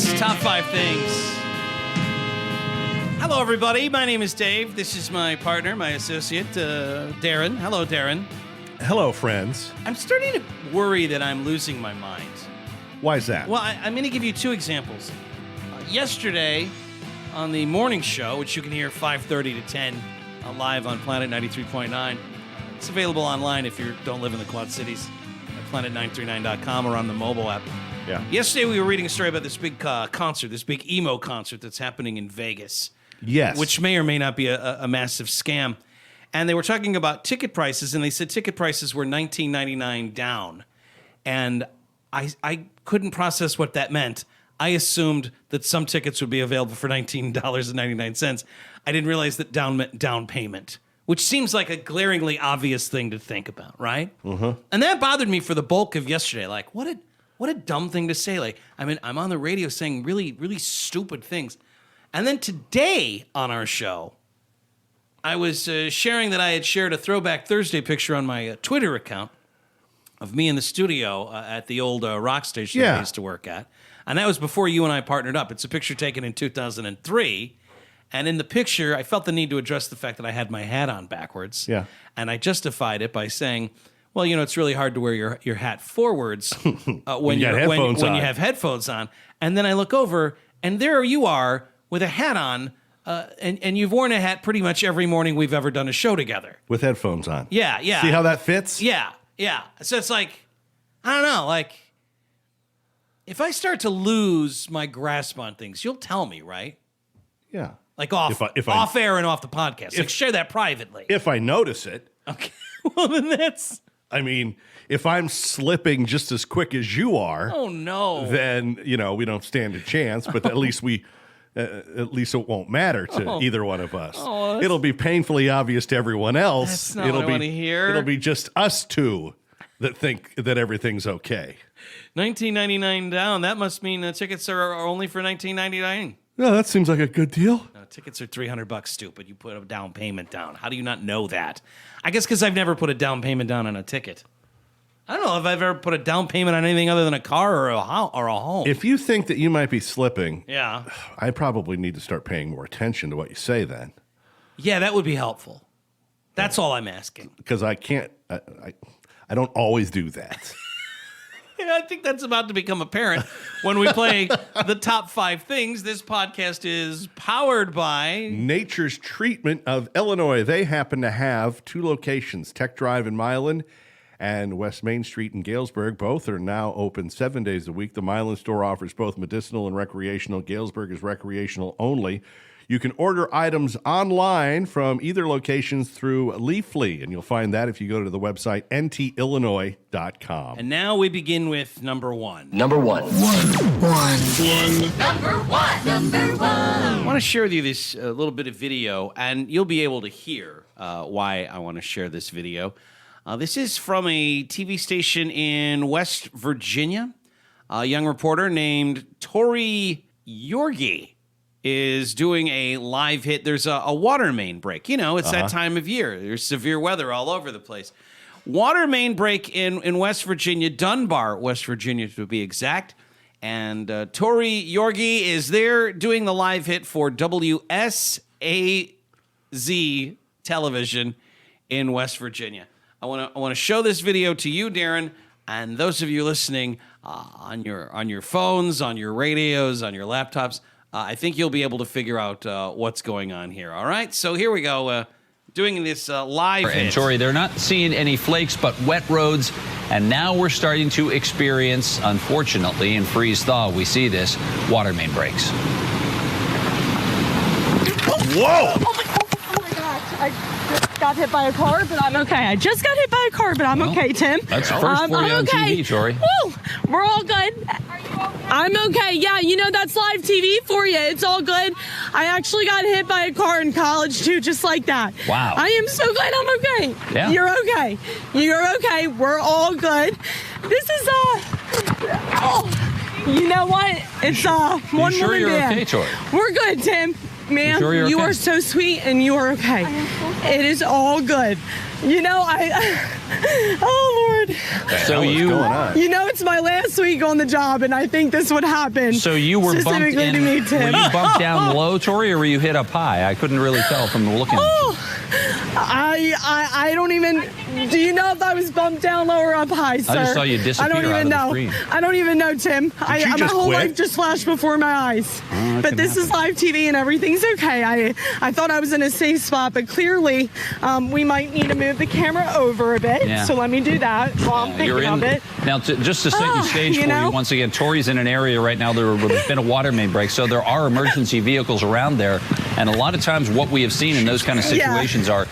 is Top 5 Things. Hello, everybody. My name is Dave. This is my partner, my associate, Darren. Hello, Darren. Hello, friends. I'm starting to worry that I'm losing my mind. Why is that? Well, I'm going to give you two examples. Yesterday, on the morning show, which you can hear 5:30 to 10 live on Planet 93.9, it's available online if you don't live in the Quad Cities at planet939.com or on the mobile app. Yeah. Yesterday, we were reading a story about this big concert, this big emo concert that's happening in Vegas. Yes. Which may or may not be a massive scam. And they were talking about ticket prices, and they said ticket prices were $19.99 down. And I couldn't process what that meant. I assumed that some tickets would be available for $19.99. I didn't realize that down meant down payment, which seems like a glaringly obvious thing to think about, right? Mm-hmm. And that bothered me for the bulk of yesterday. Like, what a dumb thing to say. Like, I mean, I'm on the radio saying really, really stupid things. And then today on our show, I was sharing that I had shared a Throwback Thursday picture on my Twitter account of me in the studio at the old rock station that I used to work at. And that was before you and I partnered up. It's a picture taken in 2003. And in the picture, I felt the need to address the fact that I had my hat on backwards. Yeah. And I justified it by saying, well, you know, it's really hard to wear your hat forwards when you have headphones on. And then I look over, and there you are with a hat on, and you've worn a hat pretty much every morning we've ever done a show together. With headphones on. Yeah. See how that fits? Yeah. So it's like, I don't know, like, if I start to lose my grasp on things, you'll tell me, right? Yeah. Like off air and off the podcast. Like, share that privately. If I notice it. Okay. Well, then that's... I mean, if I'm slipping just as quick as you are... Oh, no. Then, you know, we don't stand a chance, but at least it won't matter to either one of us. Oh, it'll be painfully obvious to everyone else. That's not what I want to hear. It'll be just us two that think that everything's okay. $19.99 down. That must mean the tickets are only for $19.99. No, that seems like a good deal. No, tickets are $300, stupid. You put a down payment down. How do you not know that? I guess because I've never put a down payment down on a ticket. I don't know if I've ever put a down payment on anything other than a car or a home. If you think that you might be slipping, yeah, I probably need to start paying more attention to what you say then. Yeah, that would be helpful. That's all I'm asking. Because I can't, I don't always do that. I think that's about to become apparent when we play the top 5 things. This podcast is powered by Nature's Treatment of Illinois. They happen to have 2 locations, Tech Drive in Milan and West Main Street in Galesburg. Both are now open 7 days a week. The Milan store offers both medicinal and recreational. Galesburg is recreational only. You can order items online from either locations through Leafly, and you'll find that if you go to the website ntillinois.com. And now we begin with number 1. Number one. I want to share with you this little bit of video, and you'll be able to hear why I want to share this video. This is from a TV station in West Virginia. A young reporter named Tori Yorgi is doing a live hit. There's a water main break. You know, it's that time of year. There's severe weather all over the place. Water main break in West Virginia, Dunbar, West Virginia to be exact. And Tori Yorgi is there doing the live hit for WSAZ television in West Virginia. I want to show this video to you, Darren, and those of you listening on your phones, on your radios, on your laptops. I think you'll be able to figure out what's going on here. All right, so here we go, doing this live hit. And Tori, they're not seeing any flakes, but wet roads. And now we're starting to experience, unfortunately, in freeze-thaw, we see this, water main breaks. Whoa! Oh my gosh, I just got hit by a car, but I'm okay. I just got hit by a car, but I'm okay, Tim. That's the first for you on TV, Tori. Woo! We're all good. Are you okay? I'm okay. Yeah, you know, that's live TV for you. It's all good. I actually got hit by a car in college, too, just like that. Wow. I am so glad I'm okay. Yeah. You're okay. You're okay. We're all good. This is, you know what? It's, one sure woman you're band. okay, Tori? We're good, Tim. Ma'am, sure you okay? are so sweet and you are okay. It is all good. You know, Oh, Lord. So What's going on? You know, it's my last week on the job, and I think this would happen. So you were bumped specifically in. to me, Were Tim. you bumped down low, Tori, or were you hit up high? I couldn't really tell from the looking. I don't even. Do you know if I was bumped down low or up high, sir? I just saw you disappear I don't even out of the know. screen. I don't even know, Tim. My just whole quit? life just flashed before my eyes. But this is live TV and everything's okay. I thought I was in a safe spot, but clearly we might need to move the camera over a bit. Yeah. So let me do that while I'm thinking of it. Now, just to set the stage you for know? you, once again, Tori's in an area right now where there's been a water main break, so there are emergency vehicles around there. And a lot of times what we have seen in those kind of situations are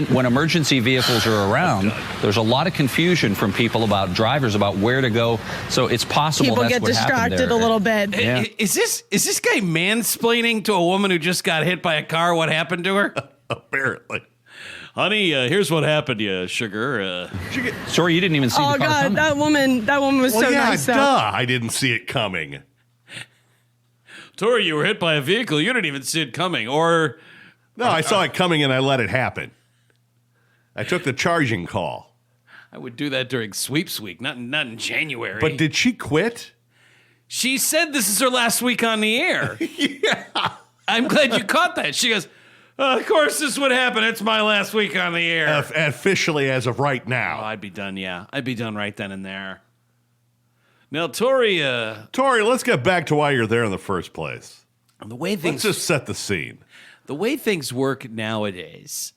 when emergency vehicles are around, there's a lot of confusion from people about drivers about where to go. So it's possible People that's get what happened distracted there. a little bit. Yeah. Is this guy mansplaining to a woman who just got hit by a car what happened to her? Apparently. Honey, here's what happened to you, sugar. Tori, you didn't even see Oh the car God, coming. that woman was Well, so yeah, nice. Though. duh. I didn't see it coming. Tori, you were hit by a vehicle. You didn't even see it coming. Or No, I saw it coming and I let it happen. I took the charging call. I would do that during sweeps week, not in January. But did she quit? She said this is her last week on the air. Yeah. I'm glad you caught that. She goes, of course this would happen. It's my last week on the air. Officially as of right Oh, now. I'd be done, yeah. I'd be done right then and there. Now, Tori, Tori, let's get back to why you're there in the first place. the way Let's things just set the scene. the way things work nowadays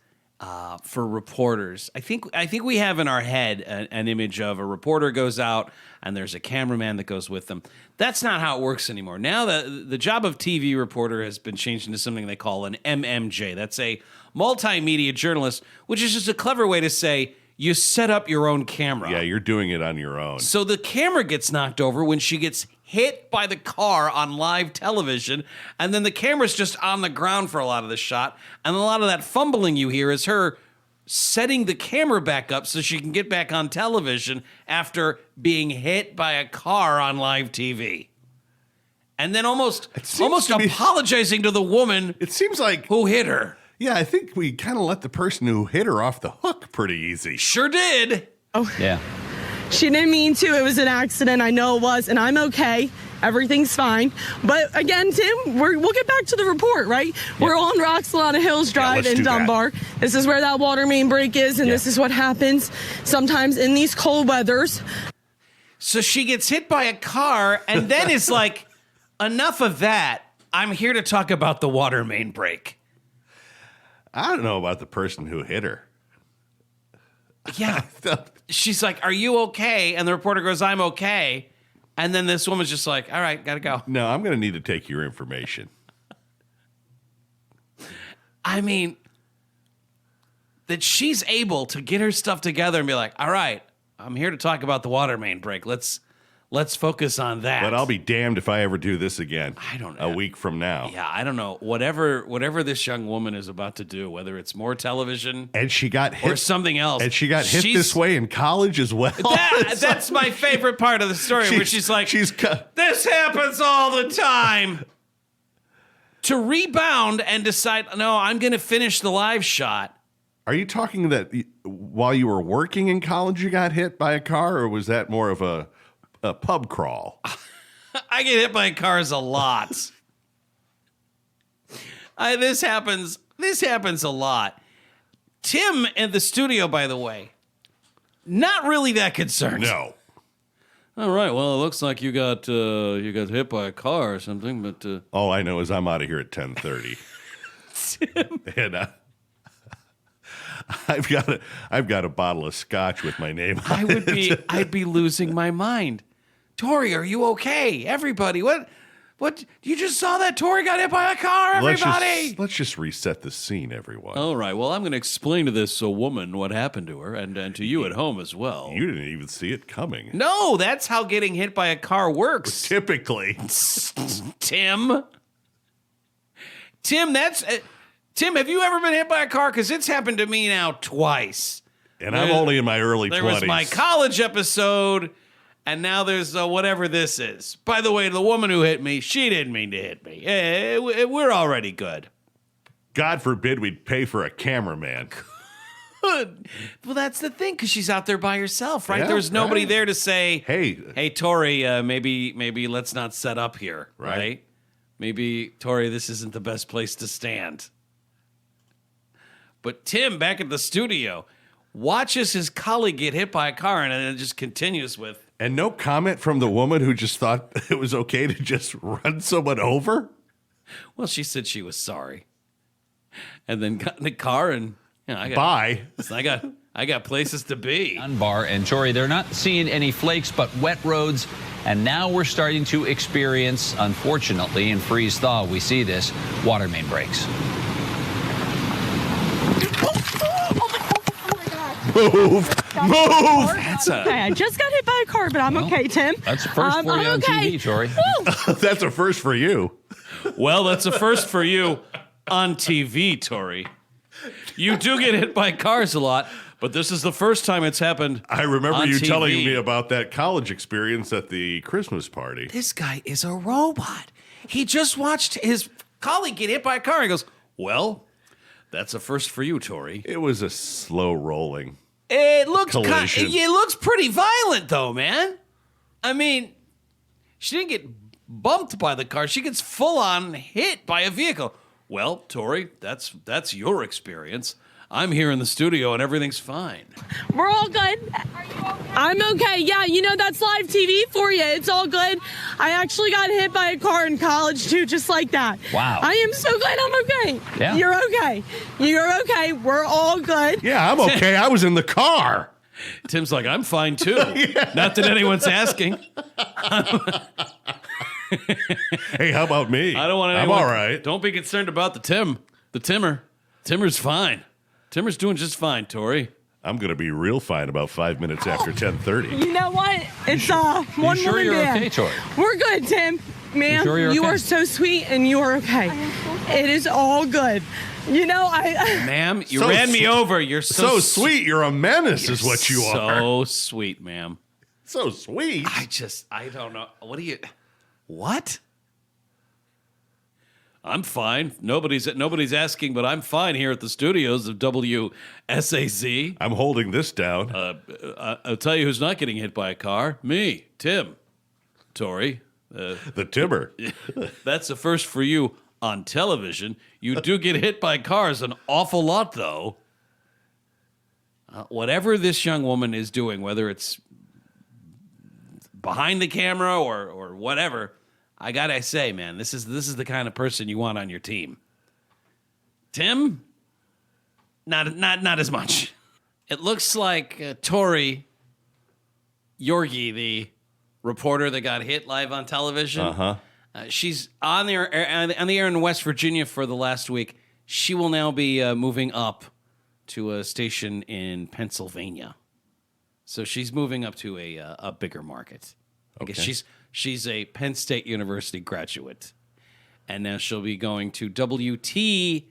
for reporters, I think we have in our head an image of a reporter goes out and there's a cameraman that goes with them. That's not how it works anymore. Now the job of TV reporter has been changed into something they call an MMJ. That's a multimedia journalist, which is just a clever way to say you set up your own camera. Yeah, you're doing it on your own. So the camera gets knocked over when she gets hit by the car on live television, and then the camera's just on the ground for a lot of the shot, and a lot of that fumbling you hear is her setting the camera back up so she can get back on television after being hit by a car on live TV. And then almost to be- apologizing to the woman It seems like, who hit her. yeah, I think we kind of let the person who hit her off the hook pretty easy. Sure did. Yeah. She didn't mean to. It was an accident. I know it was, and I'm okay. Everything's fine. But again, Tim, we'll get back to the report, right? We're on Roxalana Hills Drive let's in do that. Dunbar. This is where that water main break is, and this is what happens sometimes in these cold weathers. So she gets hit by a car, and then it's like, enough of that. I'm here to talk about the water main break. I don't know about the person who hit her. Yeah. She's like, are you okay? And the reporter goes, I'm okay. And then this woman's just like, all right, gotta go. No, I'm going to need to take your information. I mean, that she's able to get her stuff together and be like, all right, I'm here to talk about the water main break. Let's focus on that. But I'll be damned if I ever do this again. I don't A know. week from now. Yeah, I don't know. Whatever this young woman is about to do, whether it's more television And she got hit. or something else. And she got hit she's- this way in college as well. That's my favorite part of the story, where she's like, this happens all the time. To rebound and decide, no, I'm going to finish the live shot. Are you talking that while you were working in college you got hit by a car, or was that more of a pub crawl? I get hit by cars a lot. This happens a lot. Tim in the studio, by the way, not really that concerned. No. All right. Well, it looks like you got hit by a car or something, but All I know is I'm out of here at 10:30. And I've got a bottle of scotch with my name on it. I'd be losing my mind. Tori, are you okay? Everybody, what? You just saw that Tori got hit by a car, everybody. Let's just reset the scene, everyone. All right. Well, I'm going to explain to this woman what happened to her, and to you at home as well. You didn't even see it coming. No, that's how getting hit by a car works. Typically. Tim, Tim, have you ever been hit by a car? Because it's happened to me now twice. And I'm only in my early 20s. There was my college episode, and now there's whatever this is. By the way, the woman who hit me, she didn't mean to hit me. We're already good. God forbid we'd pay for a cameraman. Well, that's the thing, because she's out there by herself, right? Yeah, There's nobody right. there to say, Hey, Tori, maybe let's not set up here, right? Maybe, Tori, this isn't the best place to stand. But Tim, back at the studio, watches his colleague get hit by a car, and then it just continues with... And no comment from the woman who just thought it was okay to just run someone over? Well, she said she was sorry. And then got in the car and... Bye. I got places to be. Bar and Tori, they're not seeing any flakes, but wet roads. And now we're starting to experience, unfortunately, in freeze thaw, we see this, water main breaks. Move! Okay, I just got hit by a car, but I'm okay, Tim. That's the first for you on TV, Tori. That's a first for you. Well, that's a first for you on TV, Tori. You do get hit by cars a lot, but this is the first time it's happened. I remember on you TV. telling me about that college experience at the Christmas party. This guy is a robot. He just watched his colleague get hit by a car. He goes, well, that's a first for you, Tori. It was a slow rolling. It looks collision. it looks pretty violent, though, man. I mean, she didn't get bumped by the car. She gets full on hit by a vehicle. Well, Tori, that's your experience. I'm here in the studio and everything's fine. We're all good. Are you okay? I'm okay. Yeah, that's live TV for you. It's all good. I actually got hit by a car in college, too, just like that. Wow. I am so glad I'm okay. Yeah. You're okay. You're okay. We're all good. Yeah, I'm okay. I was in the car. Tim's like, I'm fine, too. Not that anyone's asking. Hey, how about me? I don't want anyone. I'm all right. Don't be concerned about the Timmer. Timmer's fine. Timmer's doing just fine, Tori. I'm going to be real fine about 5 minutes after 10:30. You know what? It's one sure woman you're band. okay, Tori? We're good, Tim. Ma'am, sure you're you okay? are so sweet and you are okay. It is all good. Ma'am, you So ran me sweet. over. You're So sweet. You're a menace is what you are. So sweet, ma'am. So sweet. I don't know. What? I'm fine. Nobody's asking, but I'm fine here at the studios of WSAZ. I'm holding this down. I'll tell you who's not getting hit by a car. Me, Tim, Tori. The Timber. That's the first for you on television. You do get hit by cars an awful lot, though. Whatever this young woman is doing, whether it's behind the camera or whatever, I gotta say, man, this is the kind of person you want on your team. Tim, not as much. It looks like Tori Yorgi, the reporter that got hit live on television. She's on the air in West Virginia for the last week. She will now be moving up to a station in Pennsylvania. So she's moving up to a bigger market. I guess she's a Penn State University graduate. And now she'll be going to WTAE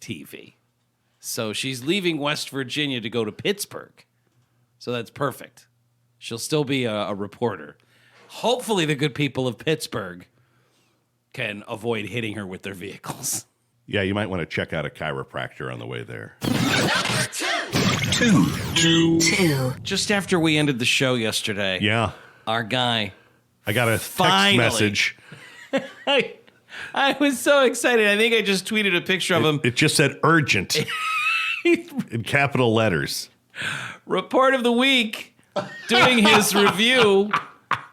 TV. So she's leaving West Virginia to go to Pittsburgh. So that's perfect. She'll still be a reporter. Hopefully the good people of Pittsburgh can avoid hitting her with their vehicles. Yeah, you might want to check out a chiropractor on the way there. Two. Just after we ended the show yesterday, Yeah. our guy, I got a text Finally. message. I was so excited. I think I just tweeted a picture of him. It just said urgent in capital letters. Report of the week, doing his review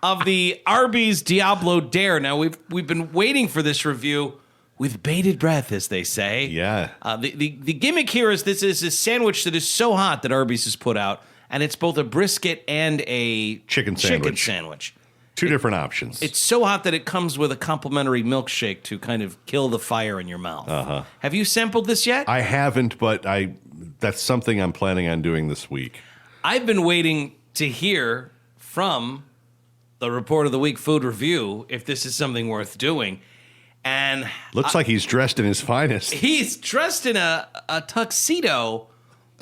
of the Arby's Diablo Dare. Now, we've been waiting for this review with bated breath, as they say. Yeah. The gimmick here is this is a sandwich that is so hot that Arby's has put out, and it's both a brisket and a Chicken sandwich. Two different options. It's so hot that it comes with a complimentary milkshake to kind of kill the fire in your mouth. Uh-huh. Have you sampled this yet? I haven't, but that's something I'm planning on doing this week. I've been waiting to hear from the Report of the Week food review if this is something worth doing. And Looks like he's dressed in his finest. he's dressed in a tuxedo,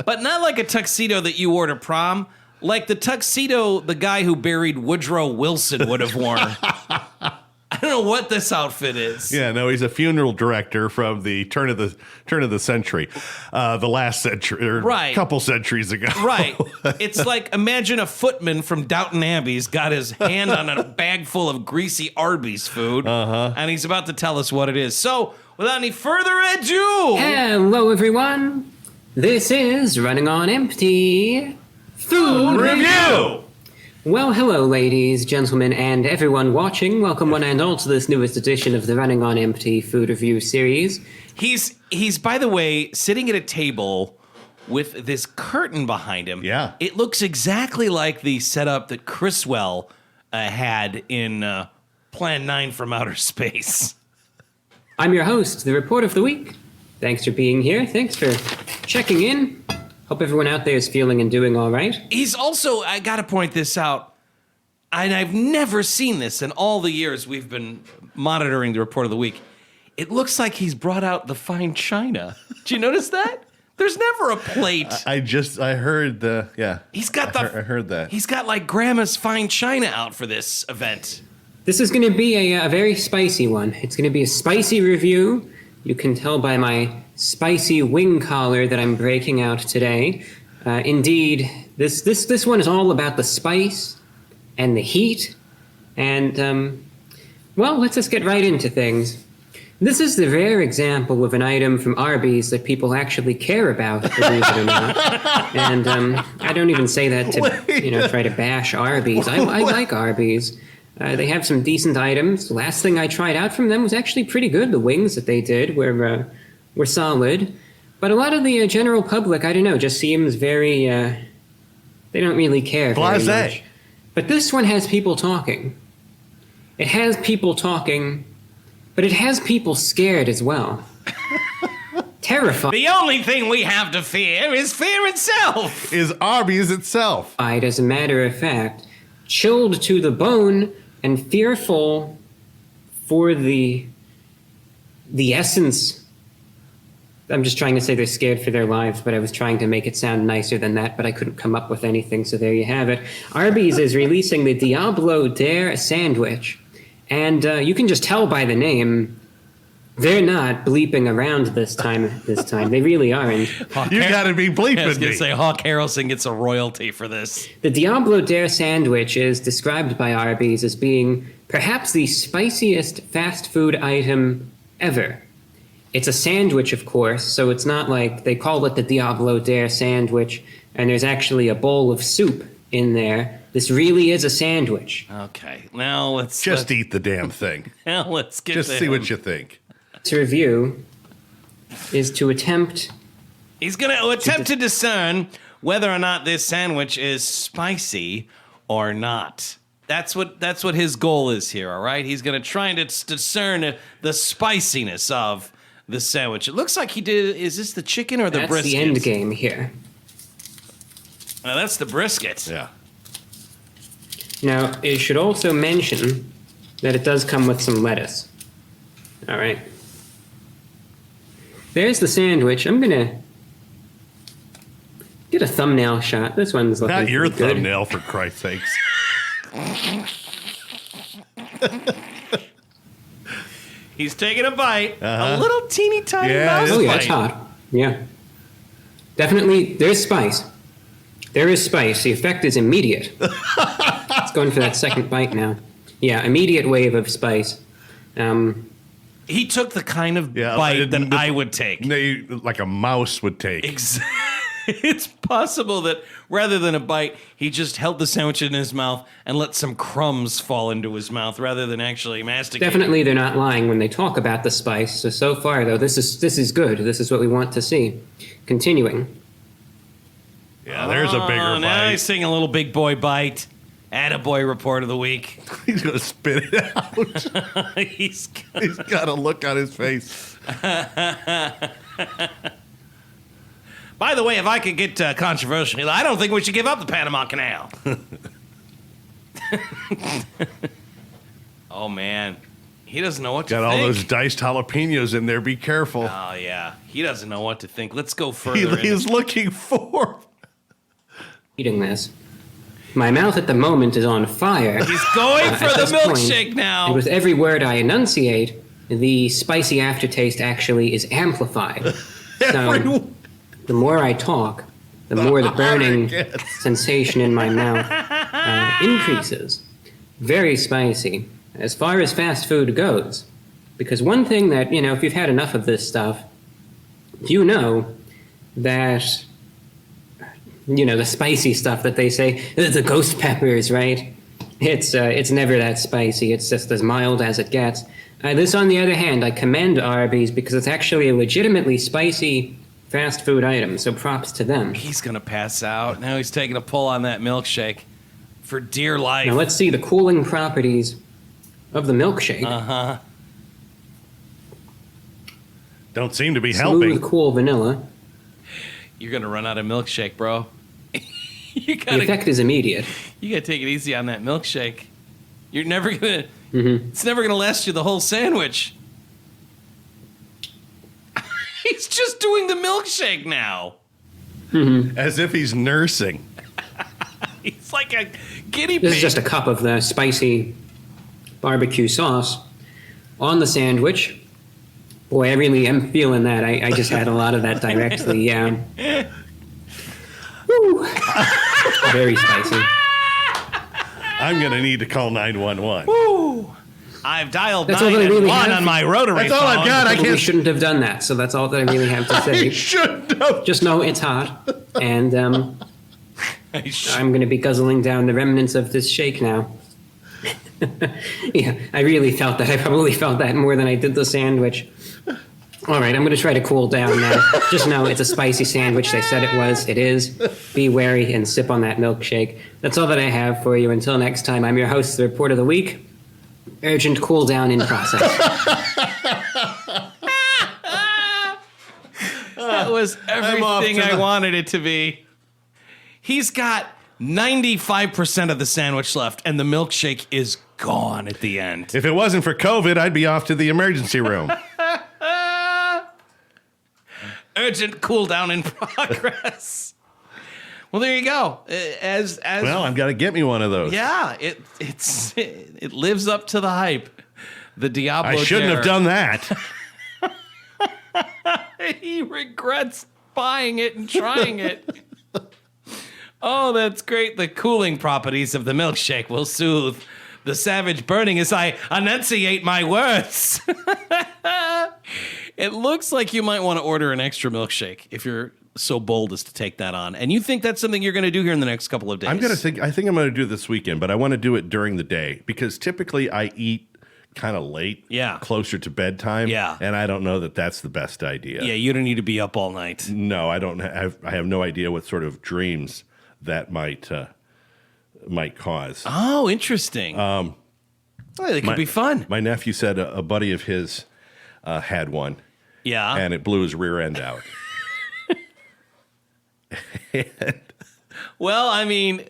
but not like a tuxedo that you wore to prom, like the tuxedo the guy who buried Woodrow Wilson would have worn. I don't know what this outfit is. Yeah, no, he's a funeral director from the turn of the century, the last century, or Right. couple centuries ago. Right. It's like, imagine a footman from Downton Abbey's got his hand on a bag full of greasy Arby's food, and he's about to tell us what it is. So, without any further ado, Hello, everyone. This is Running on Empty Food review. Well, hello, ladies, gentlemen, and everyone watching. Welcome one and all to this newest edition of the Running on Empty Food Review series. He's by the way sitting at a table with this curtain behind him. Yeah. It looks exactly like the setup that Criswell had in Plan 9 from Outer Space. I'm your host, the Report of the Week. Thanks for being here. Thanks for checking in. Hope everyone out there is feeling and doing all right. He's also, I gotta point this out, and I've never seen this in all the years we've been monitoring the Report of the Week. It looks like he's brought out the fine china. Did you notice that? There's never a plate. I heard the, yeah. He's got I heard that. He's got like Grandma's fine china out for this event. This is going to be a very spicy one. It's going to be a spicy review. You can tell by my spicy wing collar that I'm breaking out today. Indeed, this one is all about the spice and the heat. And, well, let's just get right into things. This is the rare example of an item from Arby's that people actually care about, believe it or not. And I don't even say that to, try to bash Arby's. I like Arby's. They have some decent items. The last thing I tried out from them was actually pretty good. The wings that they did were solid. But a lot of the general public, I don't know, just seems very, they don't really care very much. But this one has people talking. It has people talking, but it has people scared as well. Terrified. The only thing we have to fear is fear itself. Is Arby's itself. As a matter of fact, chilled to the bone and fearful for the essence. I'm just trying to say they're scared for their lives, but I was trying to make it sound nicer than that, but I couldn't come up with anything, so there you have it. Arby's is releasing the Diablo Dare sandwich, and you can just tell by the name, they're not bleeping around this time. They really aren't. You gotta be bleeping I was going me. to say, Hawk Harrelson gets a royalty for this. The Diablo Dare sandwich is described by Arby's as being perhaps the spiciest fast food item ever. It's a sandwich, of course, so it's not like they call it the Diablo Dare sandwich and there's actually a bowl of soup in there. This really is a sandwich. Okay, now let's Eat the damn thing. Now let's get Just to see him. what you think. To review is to attempt. He's going to attempt to discern whether or not this sandwich is spicy or not. That's what his goal is here, all right? He's going to try and discern the spiciness of the sandwich. It looks like he did. Is this the chicken or the That's brisket? the end game here. That's the brisket. Yeah. Now, it should also mention that it does come with some lettuce. All right. There's the sandwich. I'm going to get a thumbnail shot. This one's looking Not your pretty good. thumbnail, for Christ's sakes. He's taking a bite. A little teeny tiny mouse Oh, yeah, bite. it's hot. Yeah. Definitely, there's spice. There is spice. The effect is immediate. It's going for that second bite now. Yeah, immediate wave of spice. He took the kind of bite that I would take. Like a mouse would take. It's possible that rather than a bite, he just held the sandwich in his mouth and let some crumbs fall into his mouth rather than actually masticate. Definitely, they're not lying when they talk about the spice. So far, though, this is good. This is what we want to see. Continuing. Yeah, there's a bigger bite. Now he's taking a little big boy bite. Attaboy Report of the Week. He's going to spit it out. He's got a look on his face. By the way, if I could get controversial, I don't think we should give up the Panama Canal. Oh, man. He doesn't know what to Got think. all those diced jalapenos in there. Be careful. Oh, yeah. He doesn't know what to think. Let's go further. He's looking for. Eating this. My mouth at the moment is on fire. He's going for the milkshake And now. with every word I enunciate, the spicy aftertaste actually is amplified. So the more I talk, the more the burning sensation in my mouth increases. Very spicy. As far as fast food goes, because one thing that, if you've had enough of this stuff, you know that, the spicy stuff that they say, the ghost peppers, right? It's never that spicy. It's just as mild as it gets. This, on the other hand, I commend Arby's because it's actually a legitimately spicy fast food item, so props to them. He's going to pass out. Now he's taking a pull on that milkshake for dear life. Now let's see the cooling properties of the milkshake. Uh-huh. Don't seem to be Smooth, helping. cool vanilla. You're going to run out of milkshake, bro. The effect is immediate. You got to take it easy on that milkshake. You're never going to... It's never going to last you the whole sandwich. He's just doing the milkshake now. As if he's nursing. He's like a guinea pig. This is just a cup of the spicy barbecue sauce on the sandwich. Boy, I really am feeling that. I just had a lot of that directly, yeah. Woo. Very spicy. I'm going to need to call 911. Woo! I've dialed That's all that I really 911 have. on my rotary That's all I've phone. got. I Probably can't. shouldn't have done that, so that's all that I really have to I say. shouldn't have. Just know it's hot, and I'm going to be guzzling down the remnants of this shake now. Yeah, I really felt that. I probably felt that more than I did the sandwich. All right, I'm going to try to cool down now. Just know it's a spicy sandwich. They said it was. It is. Be wary and sip on that milkshake. That's all that I have for you. Until next time, I'm your host, the Report of the Week. Urgent cool down in process. That was everything I wanted it to be. He's got 95% of the sandwich left, and the milkshake is gone at the end. If it wasn't for COVID, I'd be off to the emergency room. Urgent cool down in progress. Well, there you go. Well, I've got to get me one of those. Yeah, it lives up to the hype. The Diablo. I shouldn't Dare. have done that. He regrets buying it and trying it. Oh, that's great. The cooling properties of the milkshake will soothe the savage burning as I enunciate my words. It looks like you might want to order an extra milkshake if you're so bold as to take that on. And you think that's something you're going to do here in the next couple of days? I think I'm going to do it this weekend, but I want to do it during the day because typically I eat kind of late, closer to bedtime, and I don't know that that's the best idea. Yeah, you don't need to be up all night. No, I don't. I have no idea what sort of dreams that might cause. Oh, interesting. It could be fun. My nephew said a buddy of his had one. Yeah, and it blew his rear end out. Well, I mean,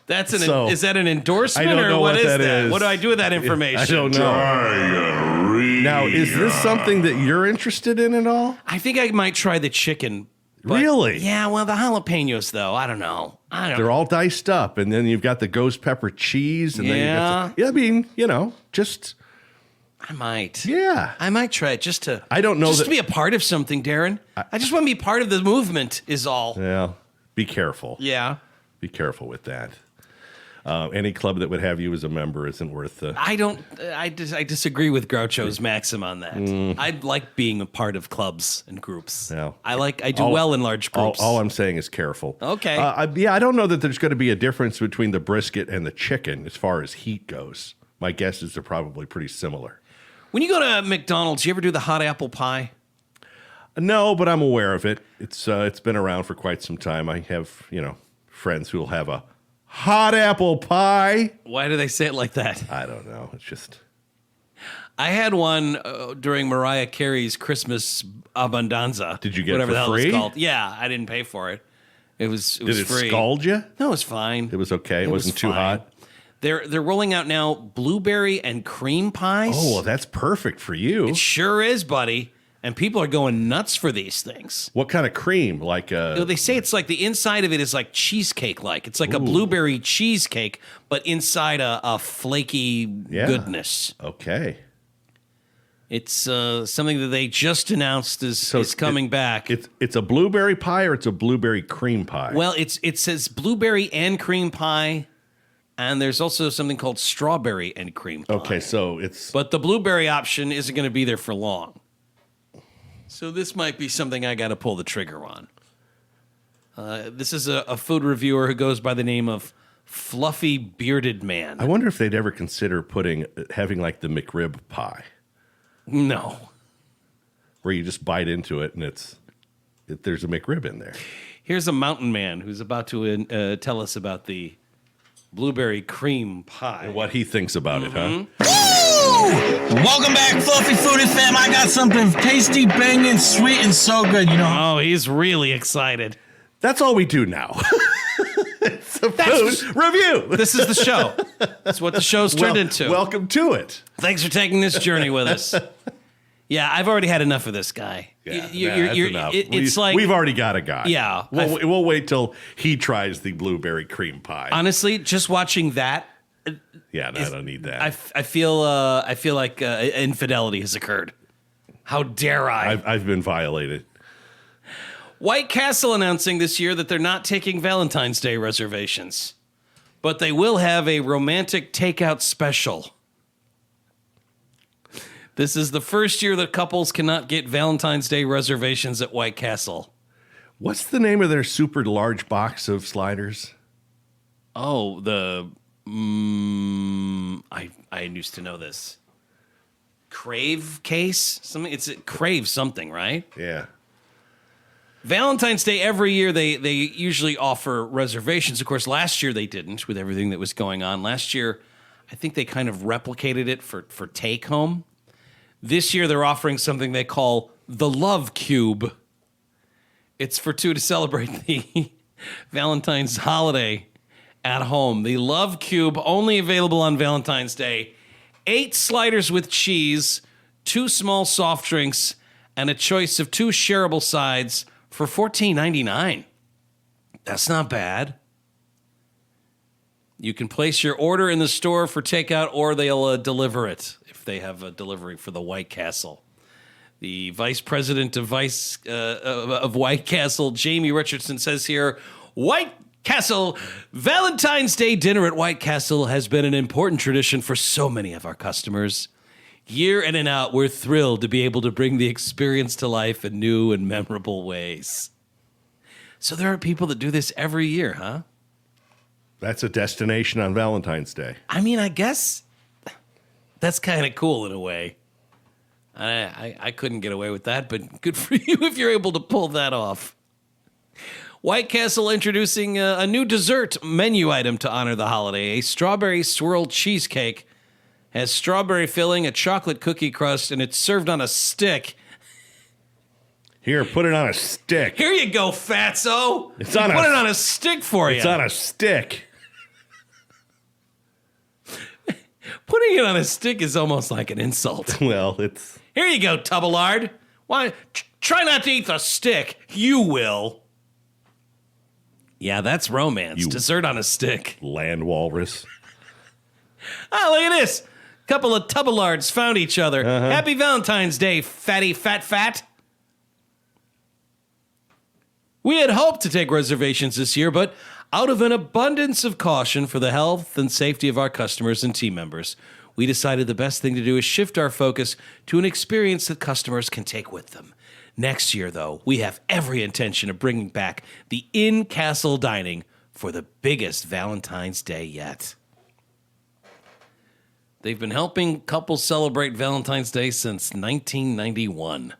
is that an endorsement I don't or know what is that that? is. What do I do with that information? I don't know. Now, is this something that you're interested in at all? I think I might try the chicken. Really? Yeah, well, the jalapenos, though, I don't know. They're all diced up, and then you've got the ghost pepper cheese. And then you've got I mean, just... I might. Yeah. I might try it just to... I don't know just that... to be a part of something, Darren. I just want to be part of the movement is all. Well, be careful. Yeah. Be careful with that. Any club that would have you as a member isn't worth the... I disagree with Groucho's maxim on that. I like being a part of clubs and groups. Yeah. I do well in large groups. All I'm saying is careful. Okay. I don't know that there's going to be a difference between the brisket and the chicken as far as heat goes. My guess is they're probably pretty similar. When you go to McDonald's, you ever do the hot apple pie? No, but I'm aware of it. It's been around for quite some time. I have, friends who will have a hot apple pie. Why do they say it like that? I don't know. It's just... I had one during Mariah Carey's Christmas Abundanza. Did you get whatever it the for hell it's free? called? Yeah, I didn't pay for it. It was Did it free. scald you? No, it was fine. It was okay. It wasn't too fine. hot. They're rolling out now blueberry and cream pies. Oh, well, that's perfect for you. It sure is, buddy. and people are going nuts for these things. What kind of cream? Like They say it's like the inside of it is like cheesecake-like. It's like a blueberry cheesecake, but inside a flaky goodness. Okay. It's something that they just announced is coming back. It's a blueberry pie or it's a blueberry cream pie? Well, it says blueberry and cream pie, and there's also something called strawberry and cream pie. Okay, so it's... But the blueberry option isn't going to be there for long. So this might be something I got to pull the trigger on. This is a food reviewer who goes by the name of Fluffy Bearded Man. I wonder if they'd ever consider having like the McRib pie. No. Where you just bite into it and there's a McRib in there. Here's a mountain man who's about to tell us about the blueberry cream pie. And what he thinks about it, huh? Woo! Welcome back, Fluffy Foodie fam. I got something tasty, banging, sweet, and so good, you know. Oh, he's really excited. That's all we do now. It's a food review. This is the show. That's what the show's turned into. Welcome to it. Thanks for taking this journey with us. Yeah, I've already had enough of this guy. Yeah, that's enough. It's like we've already got a guy. Yeah, we'll wait till he tries the blueberry cream pie. Honestly, just watching that. Yeah, no, I don't need that. I feel like infidelity has occurred. How dare I? I've been violated. White Castle announcing this year that they're not taking Valentine's Day reservations, but they will have a romantic takeout special. This is the first year that couples cannot get Valentine's Day reservations at White Castle. What's the name of their super large box of sliders? Oh, I used to know this. Crave case? Something. It's Crave something, right? Yeah. Valentine's Day every year they usually offer reservations. Of course, last year they didn't with everything that was going on. Last year, I think they kind of replicated it for take home. This year they're offering something they call the Love Cube. It's for two to celebrate the Valentine's holiday at home. The Love Cube, only available on Valentine's Day. 8 sliders with cheese, 2 small soft drinks, and a choice of 2 shareable sides for $14.99. That's not bad. You can place your order in the store for takeout, or they'll deliver it if they have a delivery for the White Castle. The vice president of White Castle, Jamie Richardson, says here, White Castle, Valentine's Day dinner at White Castle has been an important tradition for so many of our customers. Year in and out, we're thrilled to be able to bring the experience to life in new and memorable ways. So there are people that do this every year, huh? That's a destination on Valentine's Day. I mean, I guess that's kind of cool in a way. I couldn't get away with that, but good for you if you're able to pull that off. White Castle introducing a new dessert menu item to honor the holiday. A strawberry swirl cheesecake has strawberry filling, a chocolate cookie crust, and it's served on a stick. Here, put it on a stick. Here you go, fatso. Put it on a stick for you. It's on a stick. Putting it on a stick is almost like an insult. Well, it's... Here you go, Tubbalard. Why? Try not to eat the stick. You will. Yeah, that's romance. Dessert on a stick. Land walrus. Oh, look at this. Couple of Tubbalards found each other. Uh-huh. Happy Valentine's Day, fatty fat. We had hoped to take reservations this year, but out of an abundance of caution for the health and safety of our customers and team members, we decided the best thing to do is shift our focus to an experience that customers can take with them. Next year, though, we have every intention of bringing back the in-castle dining for the biggest Valentine's Day yet. They've been helping couples celebrate Valentine's Day since 1991.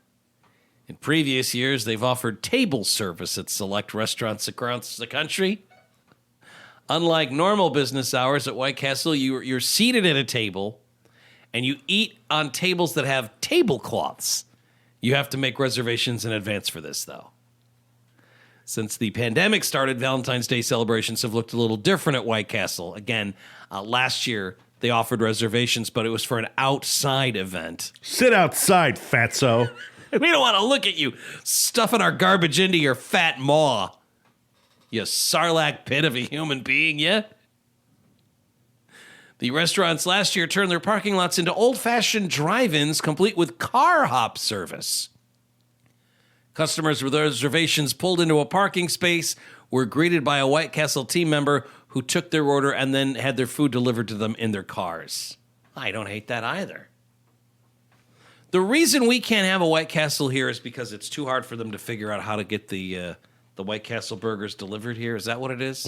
In previous years, they've offered table service at select restaurants across the country. Unlike normal business hours at White Castle, you're seated at a table, and you eat on tables that have tablecloths. You have to make reservations in advance for this, though. Since the pandemic started, Valentine's Day celebrations have looked a little different at White Castle. Again, last year, they offered reservations, but it was for an outside event. Sit outside, fatso. We don't want to look at you stuffing our garbage into your fat maw. You sarlacc pit of a human being, yeah? The restaurants last year turned their parking lots into old-fashioned drive-ins complete with car hop service. Customers with reservations pulled into a parking space were greeted by a White Castle team member who took their order and then had their food delivered to them in their cars. I don't hate that either. The reason we can't have a White Castle here is because it's too hard for them to figure out how to get the White Castle burgers delivered here. Is that what it is?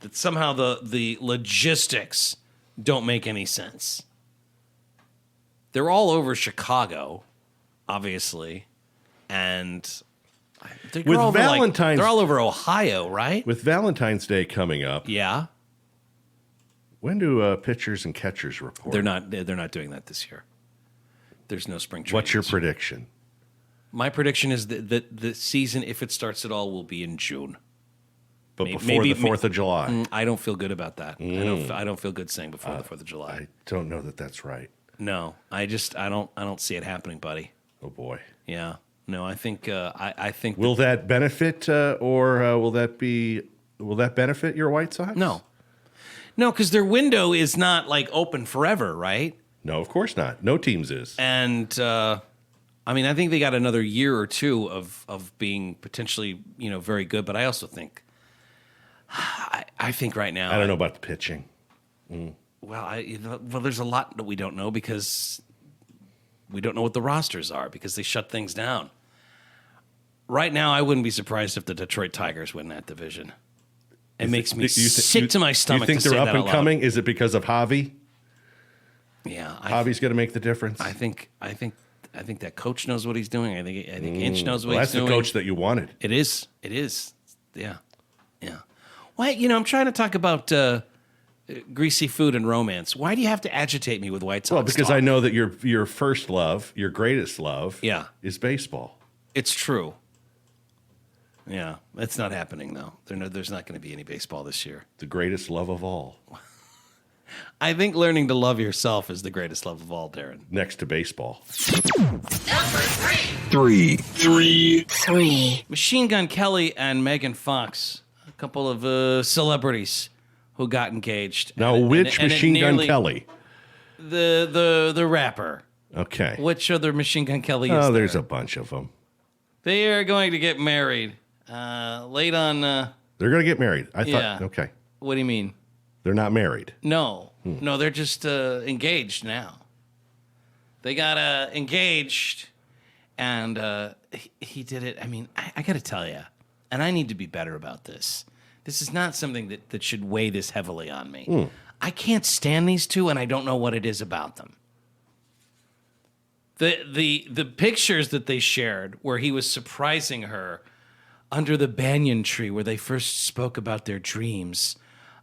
That somehow the logistics don't make any sense. They're all over Chicago, obviously, and they're all over Ohio, right? With Valentine's Day coming up, Yeah, when do pitchers and catchers report? they're not doing that this year. There's no spring training. What's your this year. prediction? My prediction is that the season, if it starts at all, will be in June. But before the 4th of July. I don't feel good about that. I don't feel good saying before the 4th of July. I don't know that that's right. No, I don't see it happening, buddy. Oh boy. Yeah. No, I think I think Will that benefit or will that benefit your White Sox? no, because their window is not like open forever, right? No, of course not. No teams is. And I mean, I think they got another year or two of being potentially very good. But I also think I think right now I don't know about the pitching. Well, there's a lot that we don't know because we don't know what the rosters are because they shut things down. Right now, I wouldn't be surprised if the Detroit Tigers win that division. It makes me sick to my stomach. You think to they're say up that and out loud. coming? Is it because of Javi? Yeah, Javi's going to make the difference. I think that coach knows what he's doing. I think Inch knows what That's he's doing. the coach that you wanted. It is. Yeah. Why? I'm trying to talk about greasy food and romance. Why do you have to agitate me with White Sox? Well, because talk? I know that your first love, your greatest love, Yeah. is baseball. It's true. Yeah, it's not happening though. There's not going to be any baseball this year. The greatest love of all, I think learning to love yourself is the greatest love of all, Darren. next to baseball. Three. Machine Gun Kelly and Megan Fox, a couple of celebrities who got engaged. Now, And- which and it Machine Gun nearly- Kelly? The rapper. Okay. Which other Machine Gun Kelly is Oh, there? there's a bunch of them. They are going to get married late on. They're going to get married. I thought. Yeah. Okay. What do you mean? They're not married. No, they're just engaged now. They got engaged, and he did it. I mean, I got to tell you, and I need to be better about this. This is not something that should weigh this heavily on me. I can't stand these two, and I don't know what it is about them. The pictures that they shared where he was surprising her under the banyan tree where they first spoke about their dreams.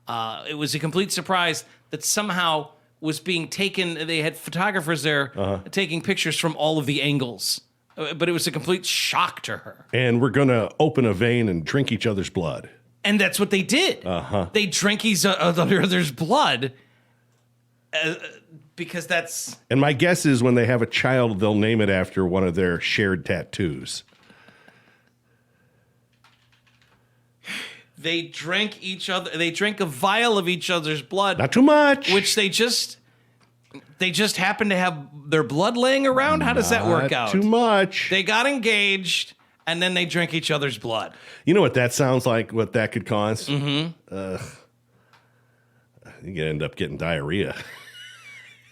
It was a complete surprise that somehow was being taken. They had photographers there taking pictures from all of the angles. But it was a complete shock to her. And we're going to open a vein and drink each other's blood. And that's what they did. They drank each other's blood because that's... And my guess is when they have a child, they'll name it after one of their shared tattoos. They drank each other. They drank a vial of each other's blood. Not too much. Which they just happen to have their blood laying around. How does that work out? Not too much. They got engaged and then they drank each other's blood. You know what that sounds like? What that could cause? Mm-hmm. You could end up getting diarrhea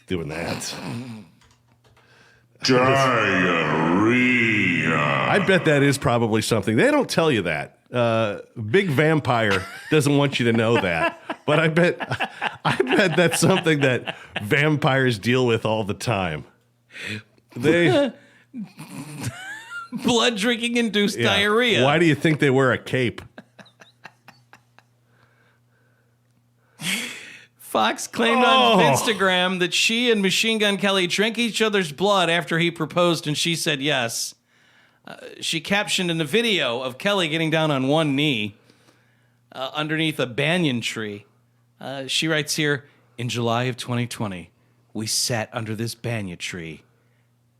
doing that. Diarrhea. I bet that is probably something. They don't tell you that. Big Vampire doesn't want you to know that. But I bet that's something that vampires deal with all the time. They Blood drinking induced yeah. diarrhea. Why do you think they wear a cape? Fox claimed on Instagram that she and Machine Gun Kelly drank each other's blood after he proposed and she said yes. She captioned in the video of Kelly getting down on one knee underneath a banyan tree. She writes here, in July of 2020, we sat under this banyan tree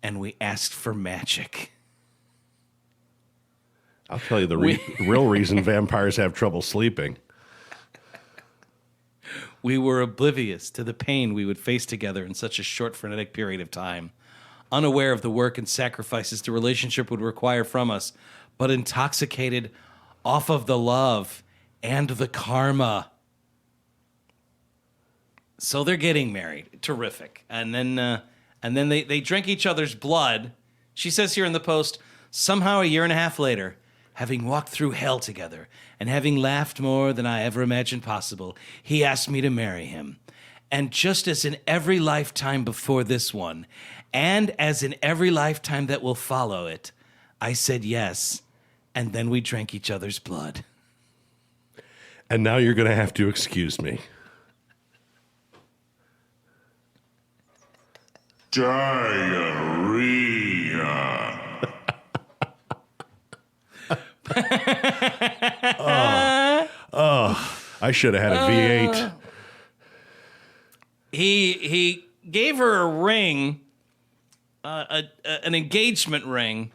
and we asked for magic. I'll tell you the real reason vampires have trouble sleeping. We were oblivious to the pain we would face together in such a short, frenetic period of time, unaware of the work and sacrifices the relationship would require from us, but intoxicated off of the love and the karma. So they're getting married. Terrific. And then they drink each other's blood. She says here in the post, somehow a year and a half later, having walked through hell together and having laughed more than I ever imagined possible, he asked me to marry him. And just as in every lifetime before this one, and as in every lifetime that will follow it, I said yes, and then we drank each other's blood. And now you're going to have to excuse me. Diarrhea. I should have had a V8. He gave her a ring, an engagement ring,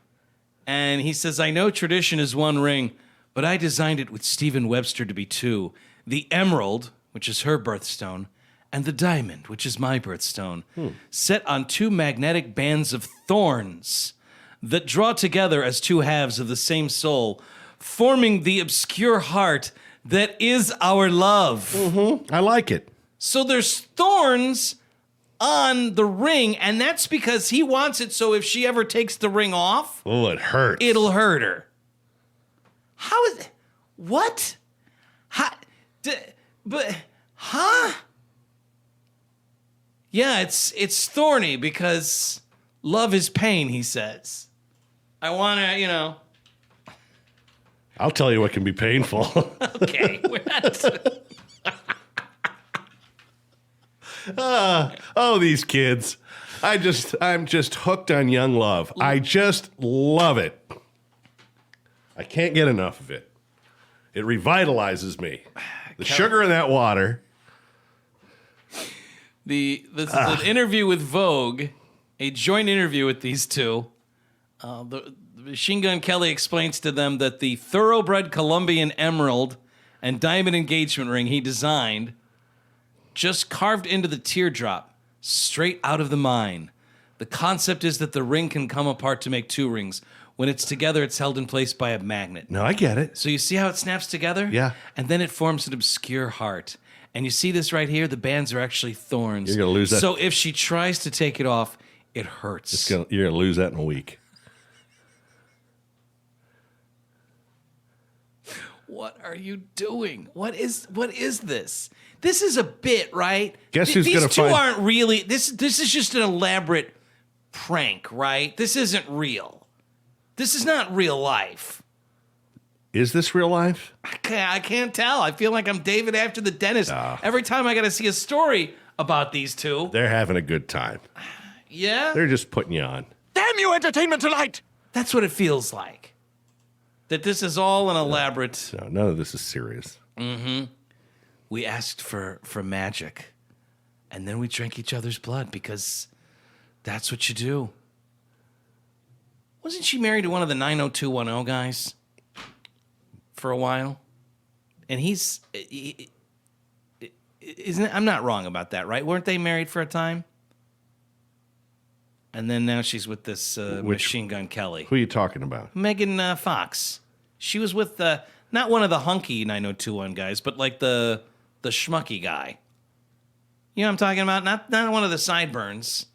and he says, I know tradition is one ring, but I designed it with Stephen Webster to be two. The emerald, which is her birthstone, and the diamond, which is my birthstone, set on two magnetic bands of thorns that draw together as two halves of the same soul, forming the obscure heart that is our love. Mm-hmm. I like it. So there's thorns on the ring, and that's because he wants it so if she ever takes the ring off, Oh, it hurts. it'll hurt her. How is it? What? Huh? Yeah, it's thorny because love is pain, he says. I want to, I'll tell you what can be painful. Okay, we're not. These kids. I'm just hooked on young love. I just love it. I can't get enough of it. It revitalizes me. The sugar in that water. This is an interview with Vogue, a joint interview with these two. The Machine Gun Kelly explains to them that the thoroughbred Colombian emerald and diamond engagement ring he designed just carved into the teardrop straight out of the mine. The concept is that the ring can come apart to make two rings. When it's together, it's held in place by a magnet. No, I get it. So you see how it snaps together? Yeah. And then it forms an obscure heart. And you see this right here? The bands are actually thorns. You're going to lose that. So if she tries to take it off, it hurts. You're going to lose that in a week. What are you doing? What is this? This is a bit, right? Guess who's going to find... These two aren't really... This is just an elaborate prank, right? This isn't real. This is not real life. Is this real life? I can't tell. I feel like I'm David after the dentist. Every time I got to see a story about these two. They're having a good time. Yeah? They're just putting you on. Damn you, Entertainment Tonight! That's what it feels like. That this is all an elaborate... No, none of this is serious. Mm-hmm. We asked for magic, and then we drank each other's blood because that's what you do. Wasn't she married to one of the 90210 guys for a while? And I'm not wrong about that, right? Weren't they married for a time? And then now she's with this Machine Gun Kelly. Who are you talking about? Megan Fox. She was with not one of the hunky 90210 guys, but like the schmucky guy. You know what I'm talking about? Not one of the sideburns.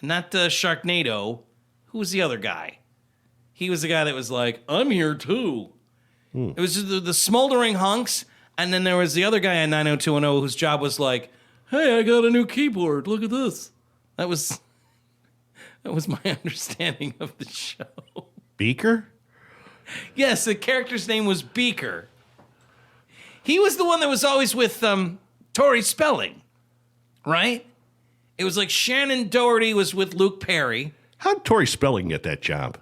Not Sharknado. Who was the other guy? He was the guy that was like, I'm here too. It was just the smoldering hunks, and then there was the other guy on 90210 whose job was like, hey, I got a new keyboard. Look at this. That was my understanding of the show. Beaker? Yes, the character's name was Beaker. He was the one that was always with Tori Spelling, right? It was like Shannon Doherty was with Luke Perry. How did Tori Spelling get that job?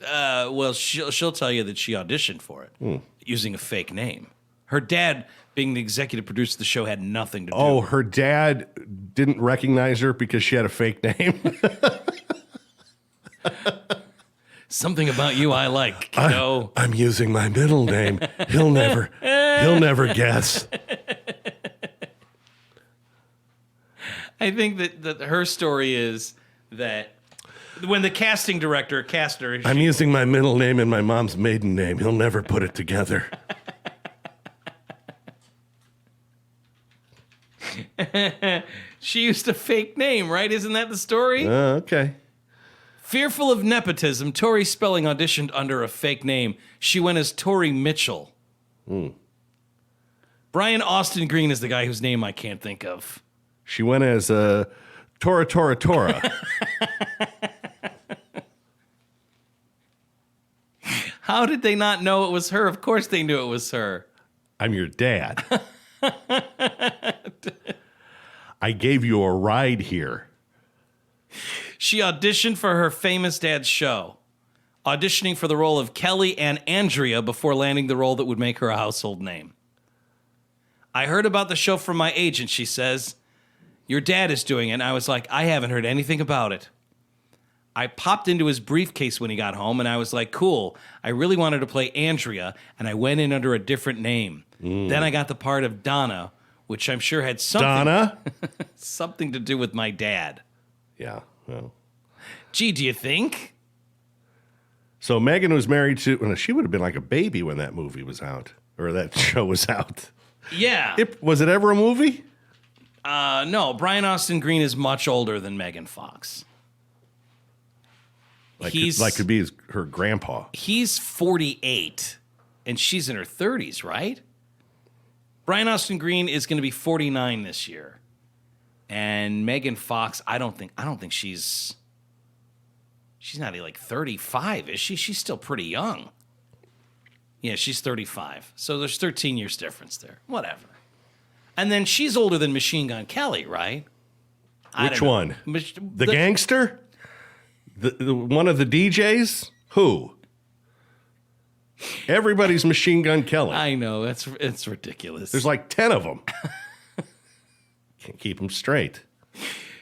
Well, she'll tell you that she auditioned for it using a fake name. Her dad, being the executive producer of the show, had nothing to do. Oh, her dad didn't recognize her because she had a fake name? Something about you I like, kiddo. I'm using my middle name. He'll never guess. I think that her story is that when the casting director cast her, I'm using my middle name and my mom's maiden name. He'll never put it together. she used a fake name, right? Isn't that the story? Okay. Fearful of nepotism, Tori Spelling auditioned under a fake name. She went as Tori Mitchell. Brian Austin Green is the guy whose name I can't think of. She went as Tora Tora Tora. How did they not know it was her? Of course they knew it was her. I'm your dad. I gave you a ride here. She auditioned for her famous dad's show, auditioning for the role of Kelly and Andrea before landing the role that would make her a household name. I heard about the show from my agent, she says. Your dad is doing it. And I was like, I haven't heard anything about it. I popped into his briefcase when he got home, and I was like, cool. I really wanted to play Andrea, and I went in under a different name. Then I got the part of Donna, which I'm sure had something to do with my dad. Yeah. Well. Gee, do you think? So Megan was married to, well, she would have been like a baby when that movie was out, or that show was out. Yeah. Was it ever a movie? No, Brian Austin Green is much older than Megan Fox. Could be her grandpa. He's 48, and she's in her 30s, right? Brian Austin Green is going to be 49 this year. And Megan Fox, I don't think she's not like 35, is she? She's still pretty young. Yeah, she's 35. So there's 13 years difference there. Whatever. And then she's older than Machine Gun Kelly, right? Which one? The gangster? The one of the DJs? Who? Everybody's Machine Gun Kelly. I know, it's ridiculous. There's like 10 of them. Can't keep them straight.